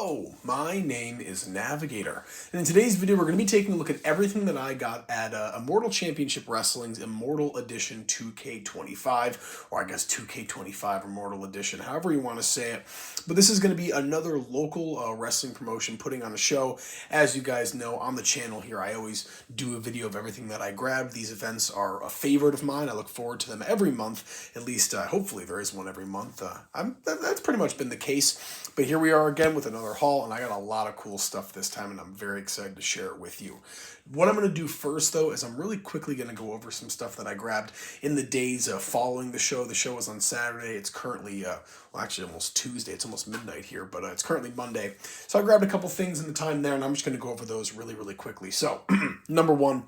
Hello, my name is Navigator, and in today's video we're going to be taking a look at everything that I got at Immortal Championship Wrestling's Immortal Edition 2K25, or I guess 2K25 Immortal Edition, however you want to say it. But this is going to be another local wrestling promotion putting on a show. As you guys know, on the channel here, I always do a video of everything that I grabbed. These events are a favorite of mine. I look forward to them every month, at least hopefully there is one every month. That's pretty much been the case. But here we are again with another haul, and I got a lot of cool stuff this time, and I'm very excited to share it with you. What I'm going to do first, though, is I'm really quickly going to go over some stuff that I grabbed in the days following the show. The show was on Saturday. It's currently, well, actually almost Tuesday. It's almost midnight here, but it's currently Monday. So I grabbed a couple things in the time there, and I'm just going to go over those really, really quickly. So, number one,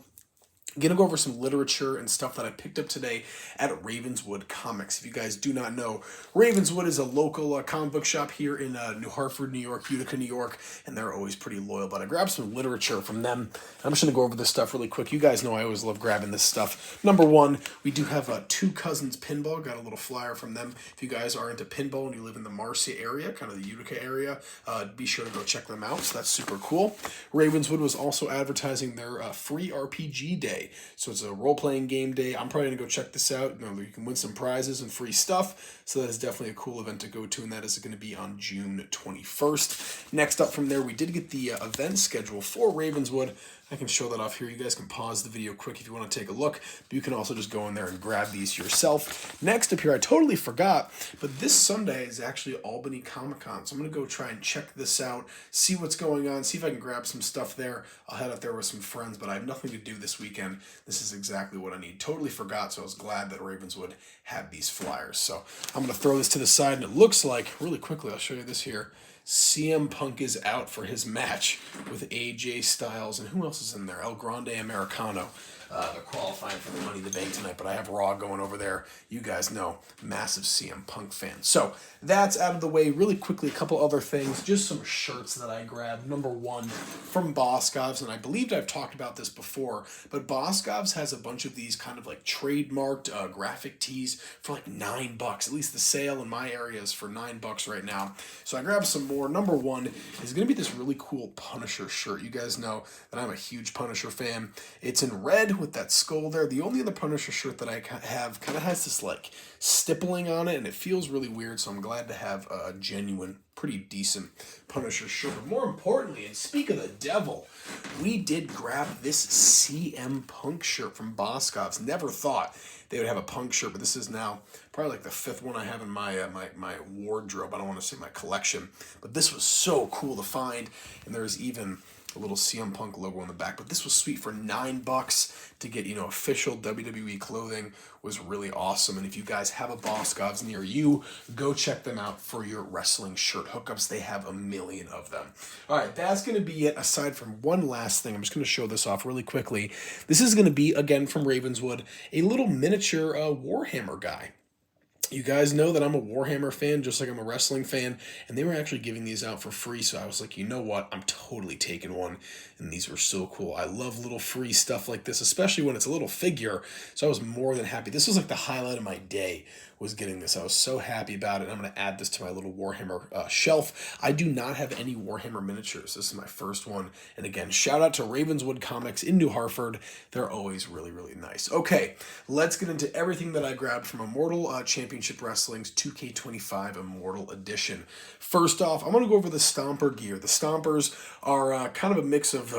I'm going to go over some literature and stuff that I picked up today at Ravenswood Comics. If you guys do not know, Ravenswood is a local comic book shop here in New Hartford, New York, Utica, New York, and they're always pretty loyal. But I grabbed some literature from them. I'm just going to go over this stuff really quick. You guys know I always love grabbing this stuff. Number one, we do have Two Cousins Pinball. Got a little flyer from them. If you guys are into pinball and you live in the Marcia area, kind of the Utica area, be sure to go check them out. So that's super cool. Ravenswood was also advertising their free RPG day. So it's a role-playing game day. I'm probably going to go check this out. You can win some prizes and free stuff. So that is definitely a cool event to go to, and that is going to be on June 21st. Next up from there, we did get the event schedule for Ravenswood. I can show that off here. You guys can pause the video quick if you want to take a look. But you can also just go in there and grab these yourself. Next up here, I totally forgot, but this Sunday is actually Albany Comic-Con. So I'm going to go try and check this out, see what's going on, see if I can grab some stuff there. I'll head out there with some friends, but I have nothing to do this weekend. This is exactly what I need. Totally forgot, so I was glad that Ravenswood had these flyers. So I'm going to throw this to the side, and it looks like, really quickly, I'll show you this here, CM Punk is out for his match with AJ Styles, and who else is in there? El Grande Americano. They're qualifying for the Money in the Bank tonight, but I have Raw going over there. You guys know, massive CM Punk fan. So that's out of the way. Really quickly, a couple other things. Just some shirts that I grabbed. Number one, from Boscov's, and I believe I've talked about this before, but Boscov's has a bunch of these kind of like trademarked graphic tees for like $9. At least the sale in my area is for $9 right now. So I grabbed some more. Number one is going to be this really cool Punisher shirt. You guys know that I'm a huge Punisher fan. It's in red with that skull there. The only other Punisher shirt that I have kind of has this like stippling on it, and it feels really weird, so I'm glad to have a genuine, pretty decent Punisher shirt. But more importantly, and speak of the devil, we did grab this CM Punk shirt from Boscov's. Never thought they would have a Punk shirt, but this is now probably like the fifth one I have in my my wardrobe. I don't want to say my collection, but this was so cool to find, and there's even a little CM Punk logo on the back. But this was sweet for $9 to get, official WWE clothing. Was really awesome. And if you guys have a Boscov's near you, go check them out for your wrestling shirt hookups. They have a million of them. All right, that's going to be it. Aside from one last thing, I'm just going to show this off really quickly. This is going to be, again, from Ravenswood, a little miniature Warhammer guy. You guys know that I'm a Warhammer fan, just like I'm a wrestling fan, and they were actually giving these out for free, so I was like, you know what, I'm totally taking one, and these were so cool. I love little free stuff like this, especially when it's a little figure, so I was more than happy. This was like the highlight of my day, was getting this. I was so happy about it. I'm going to add this to my little Warhammer shelf. I do not have any Warhammer miniatures. This is my first one, and again, shout out to Ravenswood Comics in New Hartford. They're always really, really nice. Okay, let's get into everything that I grabbed from Immortal Championship Wrestling's 2K25 Immortal Edition. First off, I'm going to go over the Stomper gear. The Stompers are kind of a mix of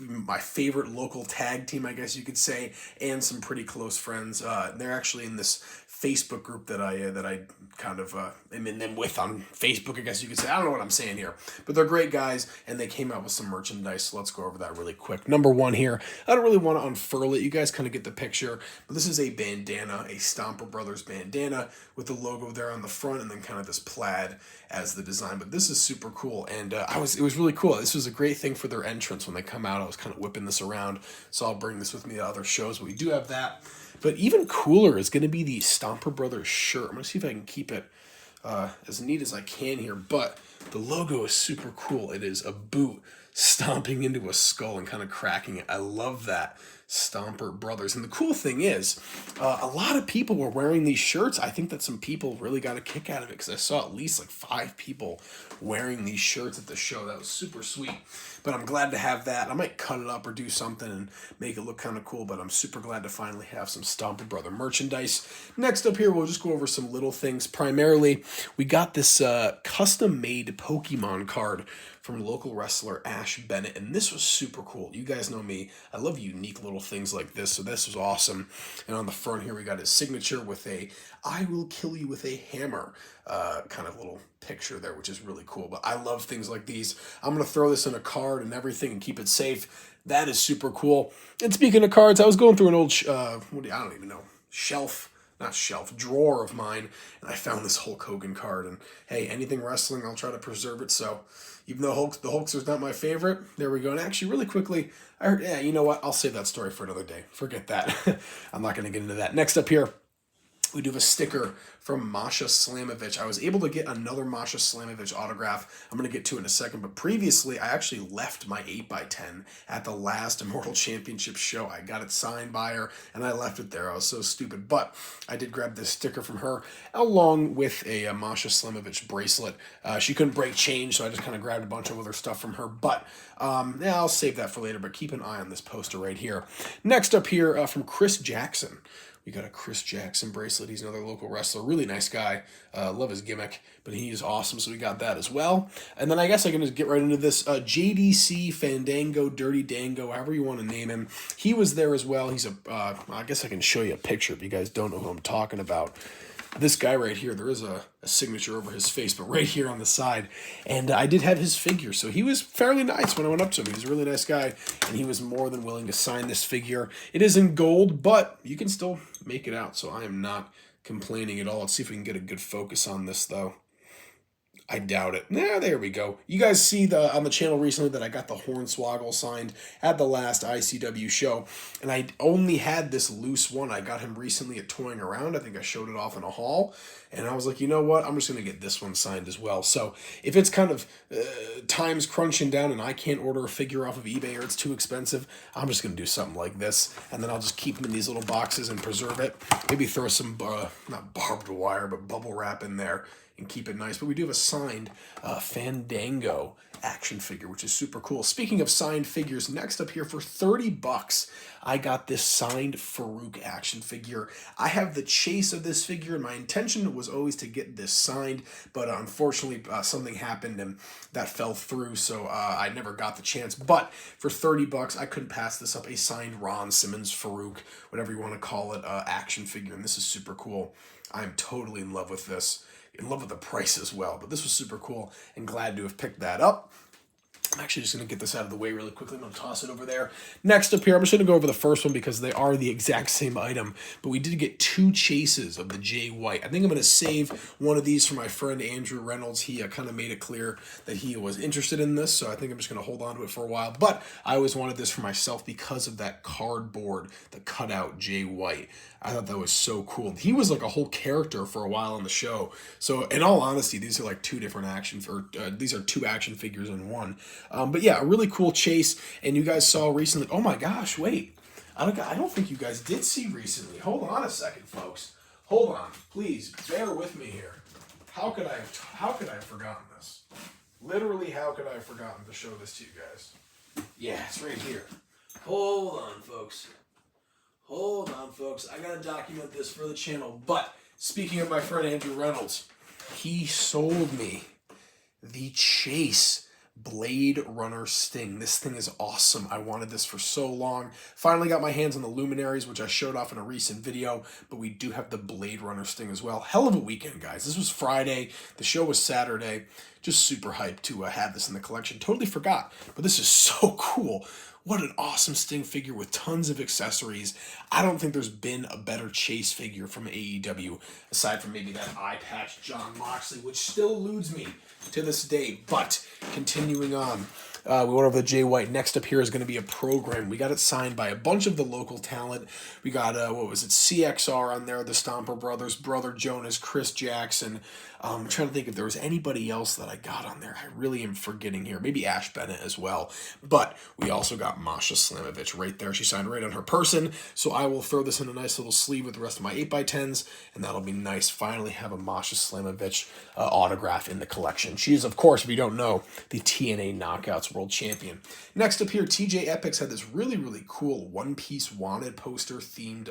my favorite local tag team, I guess you could say, and some pretty close friends. They're actually in this Facebook group that I kind of am in them with on Facebook, I guess you could say. I don't know what I'm saying here, but they're great guys, and they came out with some merchandise, so let's go over that really quick. Number one here, I don't really want to unfurl it. You guys kind of get the picture, but this is a bandana, a Stomper Brothers bandana with the logo there on the front, and then kind of this plaid as the design. But this is super cool, and it was really cool. This was a great thing for their entrance when they come out. I was kind of whipping this around, so I'll bring this with me to other shows, but we do have that. But even cooler is going to be the Stomper Brothers shirt. I'm going to see if I can keep it as neat as I can here. But the logo is super cool. It is a boot stomping into a skull and kind of cracking it. I love that. Stomper Brothers. And the cool thing is, a lot of people were wearing these shirts. I think that some people really got a kick out of it because I saw at least like 5 people wearing these shirts at the show. That was super sweet. But I'm glad to have that. I might cut it up or do something and make it look kind of cool, but I'm super glad to finally have some Stomper Brother merchandise. Next up here, we'll just go over some little things. Primarily, we got this custom-made Pokemon card from local wrestler Ash Bennett, and this was super cool. You guys know me. I love unique little things like this, so this was awesome. And on the front here, we got his signature with a "I will kill you with a hammer" kind of little picture there, which is really cool. But I love things like these. I'm going to throw this in a card and everything and keep it safe. That is super cool. And speaking of cards, I was going through an old, I don't even know, drawer of mine, and I found this Hulk Hogan card. And hey, anything wrestling, I'll try to preserve it. So even though the Hulkster's not my favorite, there we go. And actually, really quickly, I heard, yeah, you know what? I'll save that story for another day. Forget that. I'm not going to get into that. Next up here, we do have a sticker from Masha Slamovich. I was able to get another Masha Slamovich autograph. I'm going to get to it in a second, but previously I actually left my 8x10 at the last Immortal Championship show. I got it signed by her, and I left it there. I was so stupid, but I did grab this sticker from her, along with a Masha Slamovich bracelet. She couldn't break change, so I just kind of grabbed a bunch of other stuff from her, but yeah, I'll save that for later, but keep an eye on this poster right here. Next up here, from Chris Jackson. We got a Chris Jackson bracelet. He's another local wrestler. Really nice guy. Love his gimmick, but he is awesome, so we got that as well. And then I guess I can just get right into this. JDC Fandango, Dirty Dango, however you want to name him. He was there as well. He's I guess I can show you a picture if you guys don't know who I'm talking about. This guy right here, there is a signature over his face, but right here on the side. And I did have his figure, so he was fairly nice when I went up to him. He was a really nice guy, and he was more than willing to sign this figure. It is in gold, but you can still make it out, so I am not complaining at all. Let's see if we can get a good focus on this, though. I doubt it. Yeah, there we go. You guys see on the channel recently that I got the Hornswoggle signed at the last ICW show, and I only had this loose one. I got him recently at Toying Around. I think I showed it off in a haul, and I was like, you know what? I'm just going to get this one signed as well. So if it's kind of time's crunching down and I can't order a figure off of eBay or it's too expensive, I'm just going to do something like this, and then I'll just keep them in these little boxes and preserve it. Maybe throw some, not barbed wire, but bubble wrap in there and keep it nice. But we do have a signed Fandango action figure, which is super cool. Speaking of signed figures, next up here for $30, I got this signed Farouk action figure. I have the chase of this figure, and my intention was always to get this signed, but unfortunately something happened and that fell through, so I never got the chance. But for $30, I couldn't pass this up. A signed Ron Simmons Farouk, whatever you want to call it, action figure, and this is super cool. I'm totally in love with this. In love with the price as well, but this was super cool and glad to have picked that up. I'm actually just going to get this out of the way really quickly. I'm going to toss it over there. Next up here, I'm just going to go over the first one because they are the exact same item, but we did get 2 chases of the Jay White. I think I'm going to save one of these for my friend Andrew Reynolds. He kind of made it clear that he was interested in this, so I think I'm just going to hold on to it for a while, but I always wanted this for myself because of that cardboard, the cutout Jay White. I thought that was so cool. He was like a whole character for a while on the show. So in all honesty, these are like 2 different these are 2 action figures in one. But yeah, a really cool chase. And you guys saw recently, oh my gosh, wait. I don't think you guys did see recently. Hold on a second, folks. Hold on. Please, bear with me here. How could I have forgotten this? Literally, how could I have forgotten to show this to you guys? Yeah, it's right here. Hold on, folks. Hold on, folks. I gotta document this for the channel. But speaking of my friend Andrew Reynolds, he sold me the Chase Blade Runner Sting. This thing is awesome. I wanted this for so long. Finally got my hands on the Luminaries, which I showed off in a recent video, but we do have the Blade Runner Sting as well. Hell of a weekend, guys. This was Friday. The show was Saturday. Just super hyped to have this in the collection. Totally forgot, but this is so cool. What an awesome Sting figure with tons of accessories. I don't think there's been a better Chase figure from AEW, aside from maybe that eye patch John Moxley, which still eludes me to this day. But continuing on, we went over the Jay White. Next up here is going to be a program. We got it signed by a bunch of the local talent. We got, CXR on there, the Stomper Brothers, Brother Jonas, Chris Jackson, I'm trying to think if there was anybody else that I got on there. I really am forgetting here. Maybe Ash Bennett as well. But we also got Masha Slamovich right there. She signed right on her person. So I will throw this in a nice little sleeve with the rest of my 8x10s, and that'll be nice. Finally have a Masha Slamovich autograph in the collection. She is, of course, if you don't know, the TNA Knockouts World Champion. Next up here, TJ Epics had this really, really cool One Piece Wanted poster themed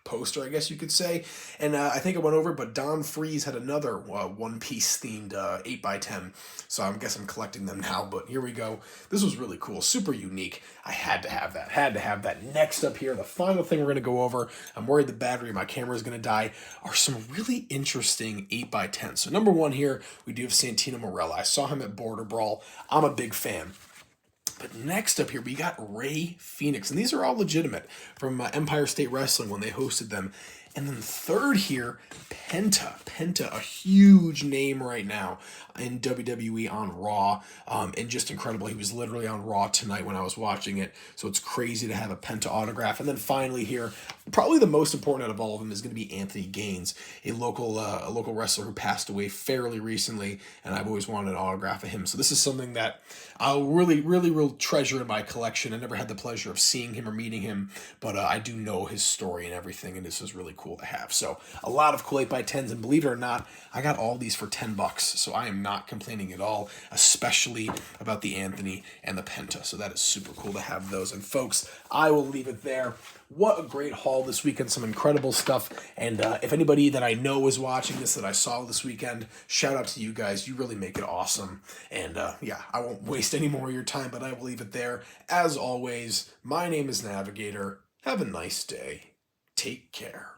poster, I guess you could say. And I think it went over, but Don Freeze had another One Piece themed 8x10. So I guess I'm collecting them now, but here we go. This was really cool, super unique. I had to have that, Next up here, the final thing we're going to go over, I'm worried the battery of my camera is going to die, are some really interesting 8x10s. So number one here, we do have Santino Marella. I saw him at Border Brawl. I'm a big fan. But next up here, we got Ray Phoenix. And these are all legitimate from Empire State Wrestling when they hosted them. And then third here, Penta. Penta, a huge name right now in WWE on Raw. And just incredible. He was literally on Raw tonight when I was watching it. So it's crazy to have a Penta autograph. And then finally here, probably the most important out of all of them is going to be Anthony Gaines, a local wrestler who passed away fairly recently. And I've always wanted an autograph of him. So this is something that I'll really treasure in my collection. I never had the pleasure of seeing him or meeting him, but I do know his story and everything, and this is really cool to have. So a lot of cool 8x10s, and believe it or not, I got all these for $10, so I am not complaining at all, especially about the Anthony and the Penta. So that is super cool to have those. And folks, I will leave it there. What a great haul this weekend, some incredible stuff. And if anybody that I know is watching this that I saw this weekend, shout out to you guys. You really make it awesome. And yeah, I won't waste any more of your time, but I will leave it there. As always, my name is Navigator. Have a nice day. Take care.